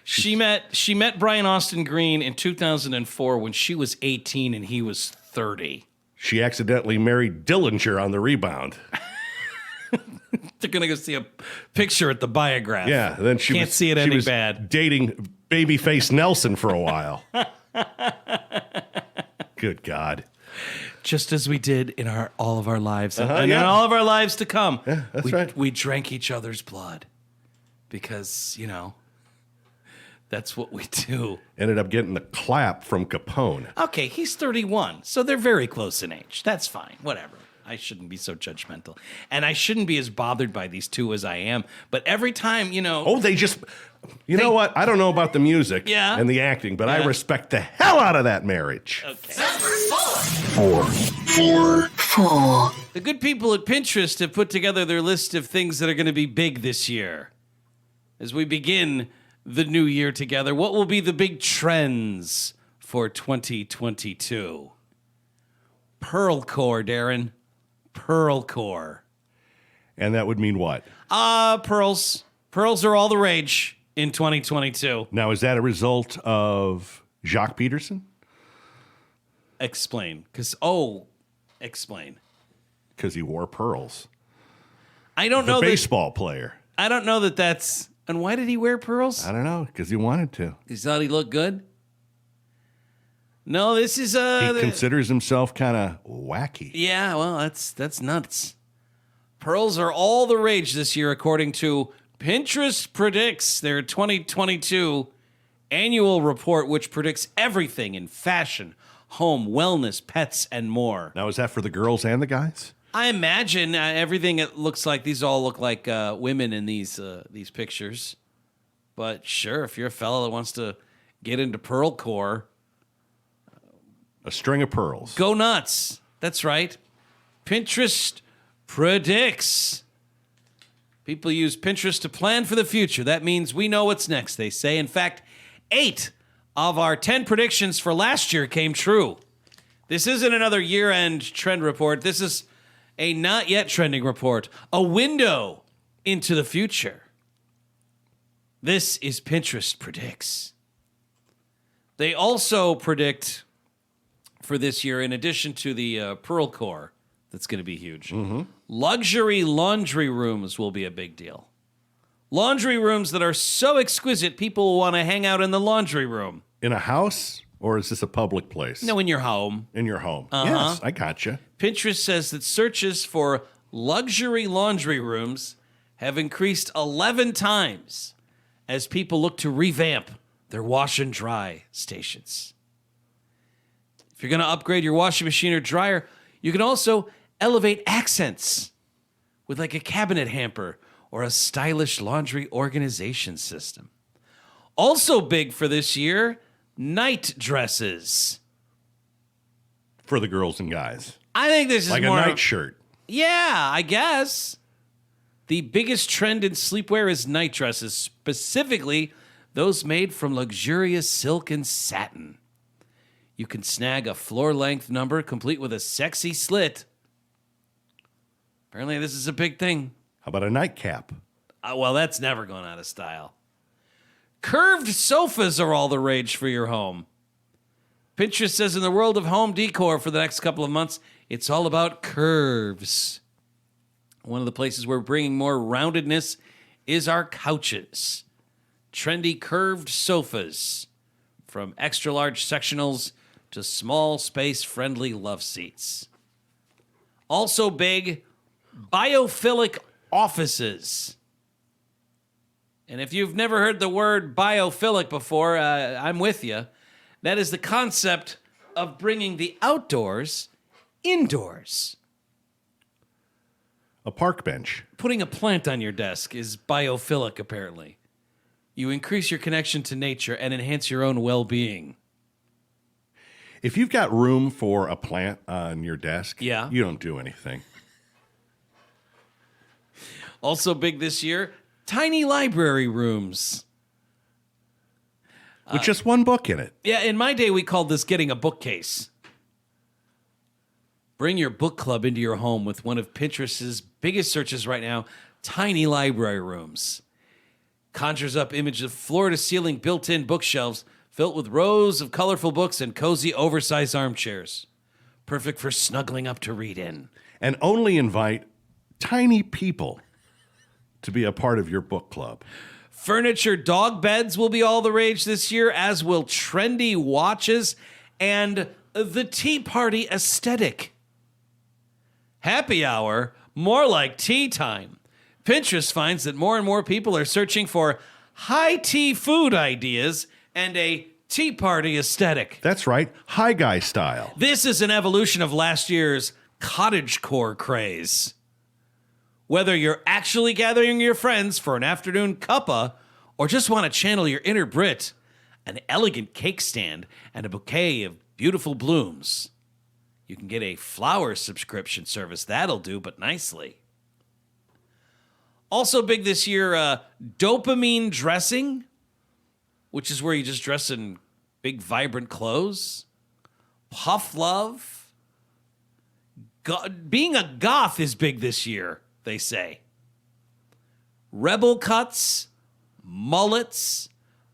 She met Brian Austin Green in 2004 when she was 18 and he was 30. She accidentally married Dillinger on the rebound. They're gonna go see a picture at the Biograph. Yeah, then she can't see it any bad. Dating Babyface Nelson for a while. Good God. Just as we did in all of our lives, and in all of our lives to come. Yeah, that's right. We drank each other's blood because that's what we do. Ended up getting the clap from Capone. Okay, he's 31, so they're very close in age. That's fine. Whatever. I shouldn't be so judgmental. And I shouldn't be as bothered by these two as I am. But every time, Oh, they just... You know what? I don't know about the music and the acting, but I respect the hell out of that marriage. Okay. Four. The good people at Pinterest have put together their list of things that are going to be big this year. As we begin the new year together, what will be the big trends for 2022? Pearl core, Darren. Pearl core. And that would mean what? Pearls. Pearls are all the rage in 2022. Now, is that a result of Jacques Peterson? Explain. Explain. Because he wore pearls. I don't the know. Baseball player. I don't know that's... And why did he wear pearls? I don't know. Because he wanted to. He thought he looked good? No, this is... he considers himself kind of wacky. Yeah, well, that's nuts. Pearls are all the rage this year, according to Pinterest Predicts, their 2022 annual report, which predicts everything in fashion, home, wellness, pets, and more. Now, is that for the girls and the guys? I imagine everything. It looks like these all look like women in these pictures. But sure, if you're a fellow that wants to get into pearl core, a string of pearls. Go nuts. That's right. Pinterest Predicts. People use Pinterest to plan for the future. That means we know what's next, they say. In fact, 8 of our 10 predictions for last year came true. This isn't another year-end trend report. This is a not yet trending report, a window into the future. This is Pinterest Predicts. They also predict for this year, in addition to the Pearl Core, that's going to be huge. Luxury laundry rooms will be a big deal. Laundry rooms that are so exquisite, people will want to hang out in the laundry room. In a house, or is this a public place? No, in your home. In your home. Yes, I gotcha. Pinterest says that searches for luxury laundry rooms have increased 11 times as people look to revamp their wash and dry stations. If you're going to upgrade your washing machine or dryer, you can also elevate accents with like a cabinet hamper or a stylish laundry organization system. Also big for this year, night dresses. For the girls and guys. I think this is Like more a night shirt. Yeah, I guess. The biggest trend in sleepwear is night dresses, specifically those made from luxurious silk and satin. You can snag a floor-length number complete with a sexy slit. Apparently, this is a big thing. How about a nightcap? Well, that's never gone out of style. Curved sofas are all the rage for your home. Pinterest says in the world of home decor for the next couple of months, it's all about curves. One of the places we're bringing more roundedness is our couches. Trendy curved sofas, from extra large sectionals to small space friendly love seats. Also big, biophilic offices. And if you've never heard the word biophilic before, I'm with you. That is the concept of bringing the outdoors indoors. A park bench. Putting a plant on your desk is biophilic, apparently. You increase your connection to nature and enhance your own well-being. If you've got room for a plant on your desk, Yeah. you don't do anything. Also big this year, tiny library rooms. With just one book in it. Yeah, in my day, we called this getting a bookcase. Bring your book club into your home with one of Pinterest's biggest searches right now, tiny library rooms. Conjures up images of floor-to-ceiling built-in bookshelves filled with rows of colorful books and cozy, oversized armchairs. Perfect for snuggling up to read in. And only invite tiny people to be a part of your book club. Furniture dog beds will be all the rage this year, as will trendy watches and the tea party aesthetic. Happy hour, more like tea time. Pinterest finds that more and more people are searching for high tea food ideas and a tea party aesthetic. That's right, high guy style. This is an evolution of last year's cottagecore craze. Whether you're actually gathering your friends for an afternoon cuppa or just want to channel your inner Brit, an elegant cake stand and a bouquet of beautiful blooms. You can get a flower subscription service. That'll do, but nicely. Also big this year, dopamine dressing, which is where you just dress in big, vibrant clothes. Puff love. Being a goth is big this year, they say. Rebel cuts, mullets,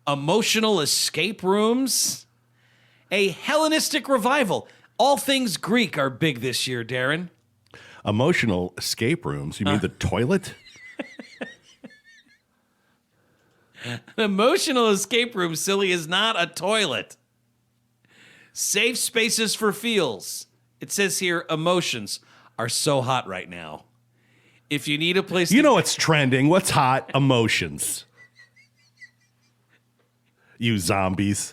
emotional escape rooms, a Hellenistic revival. All things Greek are big this year, Darren. Emotional escape rooms? You mean the toilet? An emotional escape room, silly, is not a toilet. Safe spaces for feels. It says here, emotions are so hot right now. If you need a place You know what's trending. What's hot? Emotions. You zombies.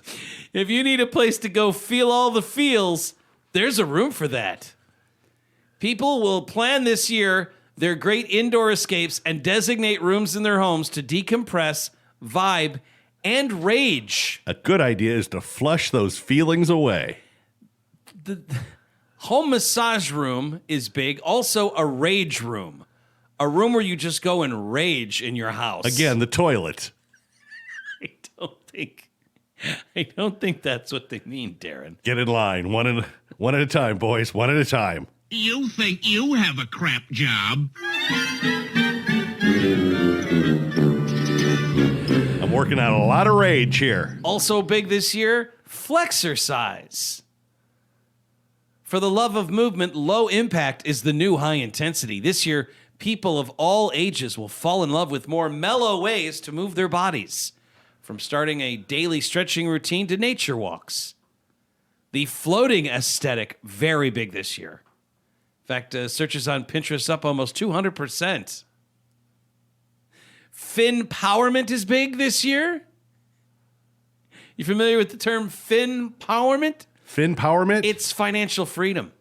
If you need a place to go feel all the feels, there's a room for that. People will plan this year their great indoor escapes and designate rooms in their homes to decompress, vibe, and rage. A good idea is to flush those feelings away. The home massage room is big. Also, a rage room. A room where you just go and rage in your house. Again, the toilet. I don't think that's what they mean, Darren. Get in line. One at a time, boys. One at a time. You think you have a crap job? I'm working out a lot of rage here. Also big this year, flexercise. For the love of movement, low impact is the new high intensity. This year, people of all ages will fall in love with more mellow ways to move their bodies, from starting a daily stretching routine to nature walks. The floating aesthetic, very big this year. In fact, searches on Pinterest up almost 200%. Finpowerment is big this year. You familiar with the term finpowerment? Finpowerment? It's financial freedom.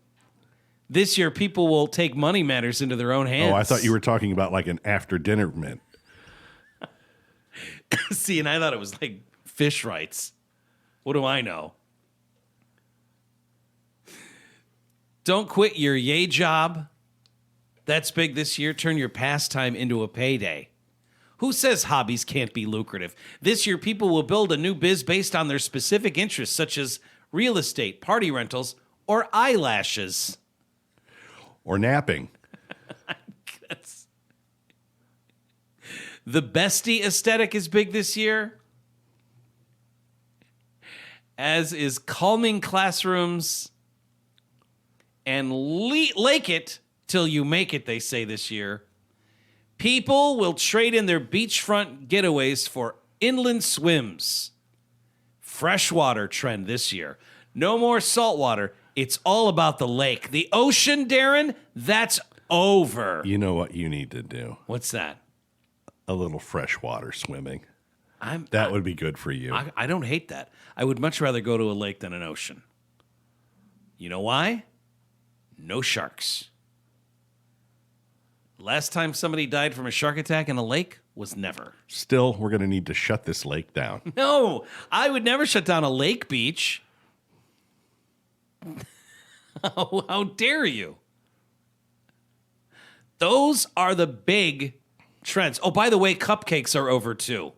This year, people will take money matters into their own hands. Oh, I thought you were talking about like an after-dinner mint. See, and I thought it was like fish rights. What do I know? Don't quit your yay job. That's big this year. Turn your pastime into a payday. Who says hobbies can't be lucrative? This year, people will build a new biz based on their specific interests, such as real estate, party rentals, or eyelashes. Or napping. The bestie aesthetic is big this year, as is calming classrooms and lake it till you make it, they say this year. People will trade in their beachfront getaways for inland swims. Freshwater trend this year. No more saltwater. It's all about the lake. The ocean, Darren, that's over. You know what you need to do? What's that? A little freshwater swimming. That would be good for you. I don't hate that. I would much rather go to a lake than an ocean. You know why? No sharks. Last time somebody died from a shark attack in a lake was never. Still, we're going to need to shut this lake down. No, I would never shut down a lake beach. How dare you? Those are the big trends. Oh, by the way, cupcakes are over too.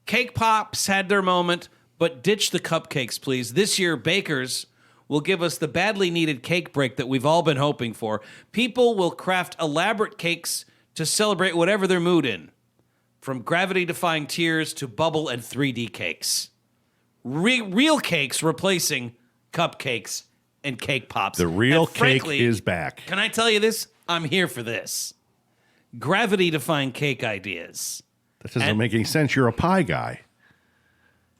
Cake pops had their moment, but ditch the cupcakes, please. This year, bakers will give us the badly needed cake break that we've all been hoping for. People will craft elaborate cakes to celebrate whatever their mood in, from gravity-defying tears to bubble and 3D cakes. Real cakes replacing cupcakes and cake pops. The real And frankly, cake is back. Can I tell you this? I'm here for this. Gravity-defying cake ideas. That doesn't make any sense. You're a pie guy.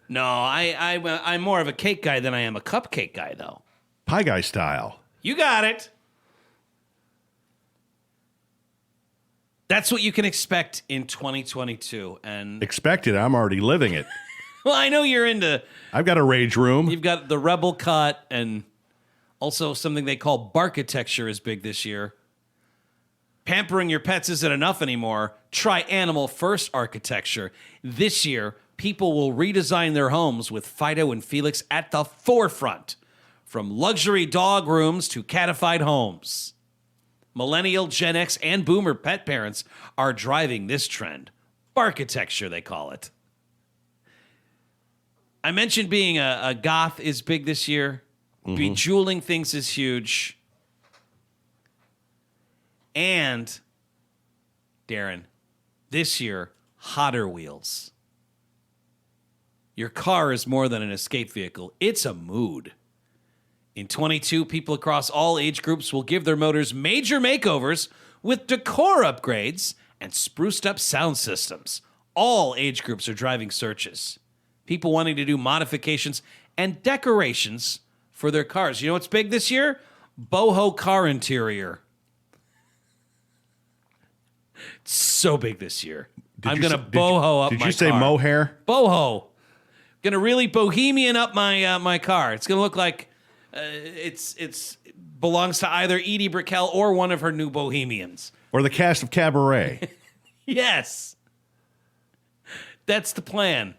No, I'm more of a cake guy than I am a cupcake guy, though. Pie guy style. You got it. That's what you can expect in 2022. And Expect it. I'm already living it. well, I know you're into. I've got a rage room. You've got the rebel cut, and also something they call barkitecture is big this year. Pampering your pets isn't enough anymore. Try animal first architecture. This year, people will redesign their homes with Fido and Felix at the forefront, from luxury dog rooms to catified homes. Millennial, Gen X, and Boomer pet parents are driving this trend. Barkitecture, they call it. I mentioned being a goth is big this year. Bejeweling things is huge. And, Darren, this year, hotter wheels. Your car is more than an escape vehicle. It's a mood. In 22, people across all age groups will give their motors major makeovers with decor upgrades and spruced up sound systems. All age groups are driving searches. People wanting to do modifications and decorations for their cars. You know what's big this year? Boho car interior. It's so big this year. I'm going to boho up my car. Did you say mohair? Boho. Going to really bohemian up my car. It's going to look like it's belongs to either Edie Brickell or one of her new bohemians. Or the cast of Cabaret? Yes. That's the plan.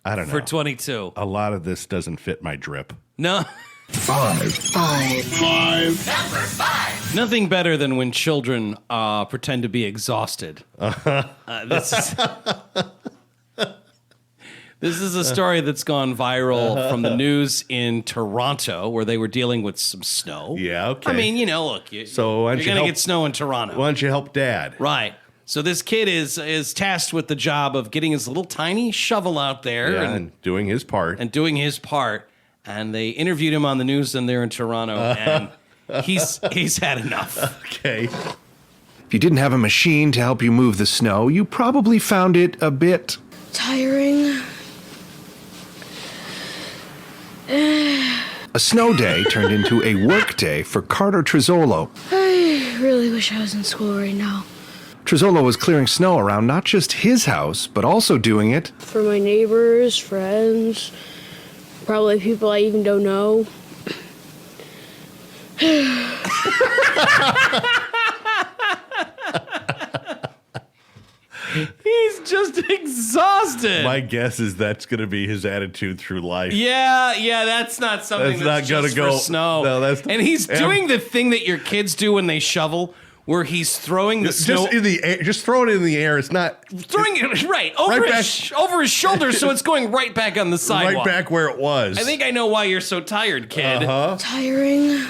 I don't know. For 22. A lot of this doesn't fit my drip. No. Five. Number 5. Nothing better than when children pretend to be exhausted. This is a story that's gone viral from the news in Toronto, where they were dealing with some snow. Yeah, okay. I mean, look, you're why don't going to get snow in Toronto. Why don't you help Dad? Right. So this kid is tasked with the job of getting his little tiny shovel out there Yeah, and doing his part. and doing his part. and they interviewed him on the news, and they're in Toronto, and he's had enough. Okay. If you didn't have a machine to help you move the snow, you probably found it a bit tiring. A snow day turned into a work day for Carter Trizzolo. I really wish I was in school right now. Trizzolo was clearing snow around not just his house, but also doing it for my neighbors, friends, probably people I even don't know. He's just exhausted. My guess is that's going to be his attitude through life. Yeah, that's not something that's not just going to go. For snow. No, and he's doing the thing that your kids do when they shovel, where he's throwing the snow in the air. Just throw it in the air. It's not throwing it right over his shoulder, so it's going right back on the sidewalk, right back where it was. I think I know why you're so tired, kid. Tiring.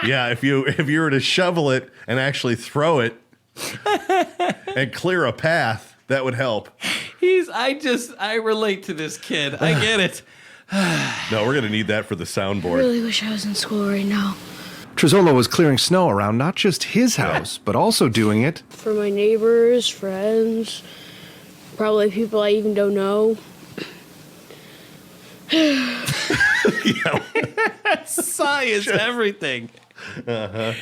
Yeah, if you were to shovel it and actually throw it and clear a path, that would help. I relate to this kid. I get it. No, we're going to need that for the soundboard. I really wish I was in school right now. Trizzolo was clearing snow around not just his house, but also doing it for my neighbors, friends, probably people I even don't know. Sigh is everything. Way to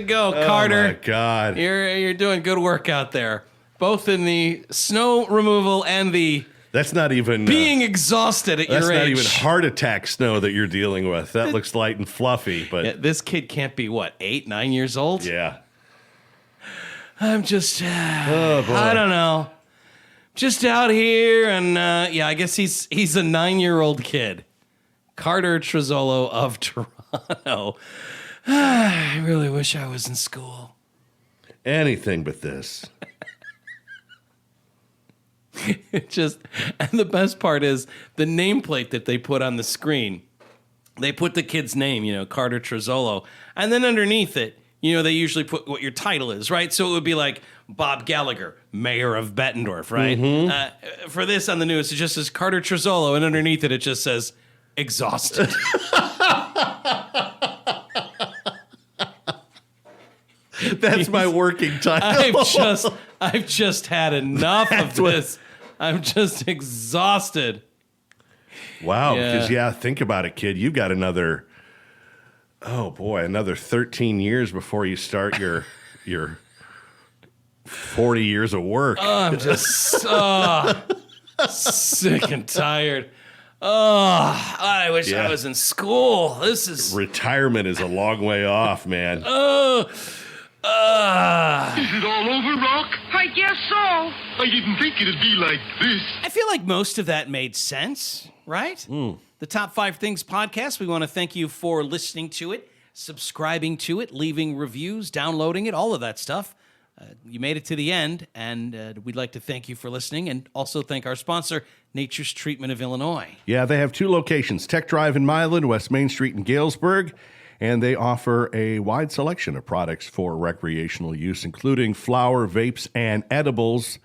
go, Carter. Oh my God. You're doing good work out there, both in the snow removal and the that's not even being exhausted at your age. That's not even heart attack snow that you're dealing with. That looks light and fluffy, but this kid can't be 8, 9 years old. Yeah. I'm just I don't know. Just out here, and I guess he's a 9-year-old kid, Carter Trizzolo of Toronto. I really wish I was in school. Anything but this. And the best part is the nameplate that they put on the screen. They put the kid's name, Carter Trizzolo, and then underneath it, they usually put what your title is, right? So it would be like Bob Gallagher, mayor of Bettendorf, right? Mm-hmm. For this on the news, it just says Carter Trizzolo, and underneath it just says exhausted. That's my working title. I've just had enough of this. I'm just exhausted. Wow, because think about it, kid. You've got another 13 years before you start your 40 years of work. I'm just sick and tired. Oh, I wish I was in school. Retirement is a long way off, man. Is it all over, Rock? I guess so. I didn't think it'd be like this. I feel like most of that made sense, right? The Top 5 Things podcast, we want to thank you for listening to it, subscribing to it, leaving reviews, downloading it, all of that stuff. You made it to the end, and we'd like to thank you for listening and also thank our sponsor, Nature's Treatment of Illinois. Yeah, they have 2 locations, Tech Drive in Milan, West Main Street in Galesburg, and they offer a wide selection of products for recreational use, including flower, vapes, and edibles.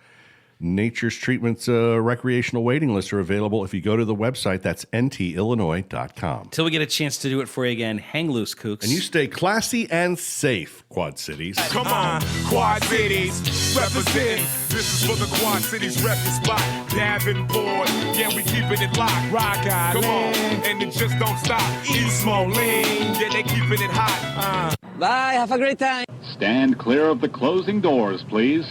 Nature's Treatment's recreational waiting lists are available if you go to the website. That's ntillinois.com. Till we get a chance to do it for you again, hang loose, kooks. And you stay classy and safe, Quad Cities. Come on, Quad Cities, represent. This is for the Quad Cities record spot. Davenport, yeah, we keeping it locked. Rock Island, come on, and it just don't stop. East Moline, yeah, they keeping it hot. Bye, have a great time. Stand clear of the closing doors, please.